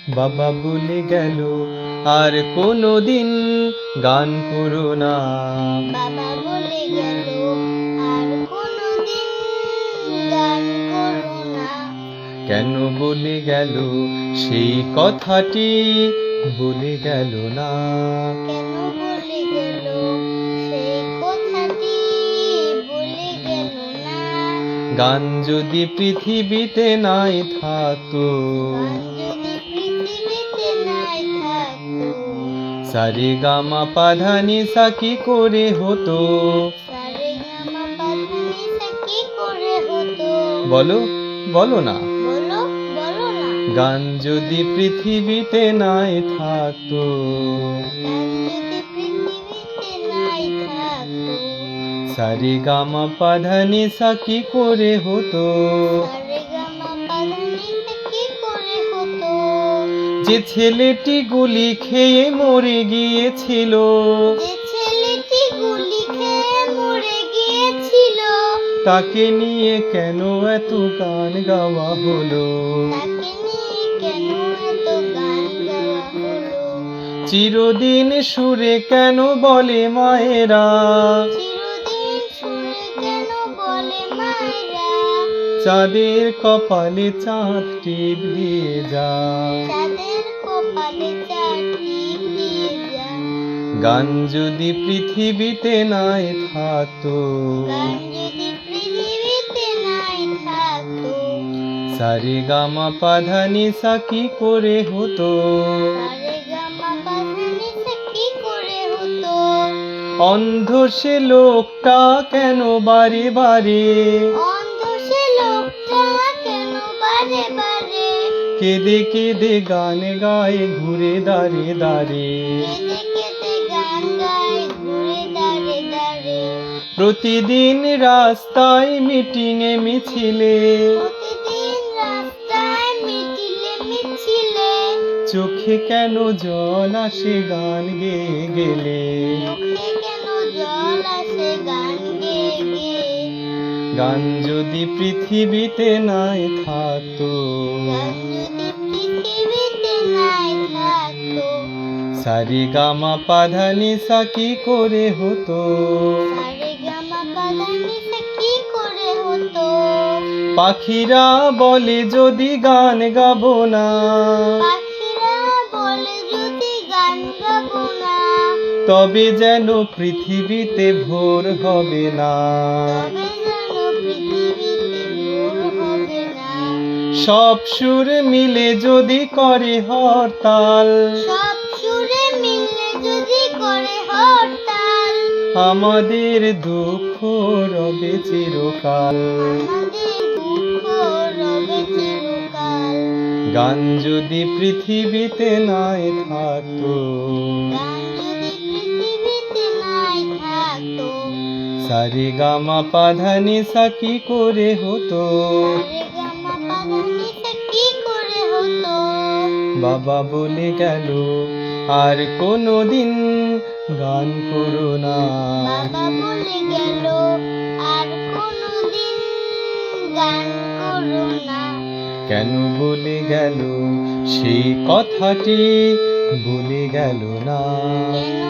বাবা বলে গেল আর কোনোদিন গান করো না। বাবা বলে গেল আর কোনোদিন গান করো না। কেন বলে গেল সেই কথাটি বলে গেল না? কেন বলে গেল সেই কথাটি বলে গেল না? গান যদি পৃথিবীতে নাই থাকতো, গান যদি পৃথিবীতে নাই থাকতো, সারে গামা পাধা নিসা কি করে হতো? সারেগামা পাধানিসা কি করে হতো? বলো বলো না। বলো বলো না। গান যদি পৃথিবীতে নাই থাকতো, গান যদি পৃথিবীতে নাই থাকতো, সারে গামা পাধা নিসা কি করে হতো? সারেগামা পাধানিসা কি করে হতো? যে ছেলেটি গুলি খেয়ে মরে গিয়েছিল, যে ছেলেটি গুলি খেয়ে মরে গিয়েছিল, তাকে নিয়ে কেন এত গান গাওয়া হলো? তাকে নিয়ে কেন এত গান গাওয়া হলো? চিরদিন সুরে কেন বলে মায়েরা, চিরদিন সুরে কেন বলে মায়েরা, চাঁদের কপালে চাঁদ টিপ দিয়ে যা। তাদের কপালে চারটি দিয়ে যা। গান যদি পৃথিবীতে নাই থাকতো, গান যদি পৃথিবীতে নাই থাকতো, সারে গামা পাধা নিসা কি করে হতো? সারেগামা পাধানিসা কি করে হতো? অন্ধ সে লোকটা কেন বারে বারে, অন্ধ সে লোকটা কেন বারে বারে, কেঁদে কেঁদে গান গায়ে ঘুরে দাঁড়ে দাঁড়ে? কেঁদে কেঁদে গান গায় ঘুরে দাঁড়ে দাঁড়ে? প্রতিদিন রাস্তায় মিটিংয়ে মিছিলে, প্রতিদিন রাস্তায় মিছিলে মিছিলে, চোখে কেন জল আসে গান গেয়ে গেলে? চোখে কেন জল আসে গান গেয়ে গেয়ে? গান যদি পৃথিবীতে নাই থাকতো, গান যদি পৃথিবীতে নাই থাকতো, সারে গামা পাধা নিসা কি করে হতো? সারেগামা পাধানিসা কি করে হতো? পাখিরা বলে যদি গান গাবো না, পাখিরা বলে যদি গান গাবো না, তবে যেন পৃথিবীতে ভোর হবে না। তবে যেন পৃথিবীতে ভোর হবে না। সব সুর মিলে যদি করে হরতাল, সব সুরে মিলে যদি করে হরতাল, আমাদের দুঃখ রবে চিরকাল। আমাদের দুঃখ রবে চিরকাল। গান যদি পৃথিবীতে নাই থাকতো, গান যদি পৃথিবীতে নাই থাকতো, সারে গামা পাধা নিসা কি করে হতো? সারেগামা পাধানিসা কি করে হতো? বাবা বলে গেল আর কোনোদিন গান করো না। বাবা বলে গেল আর কোনোদিন গান করো না। কেন বলে গেল সেই কথাটি বলে গেল না? কেন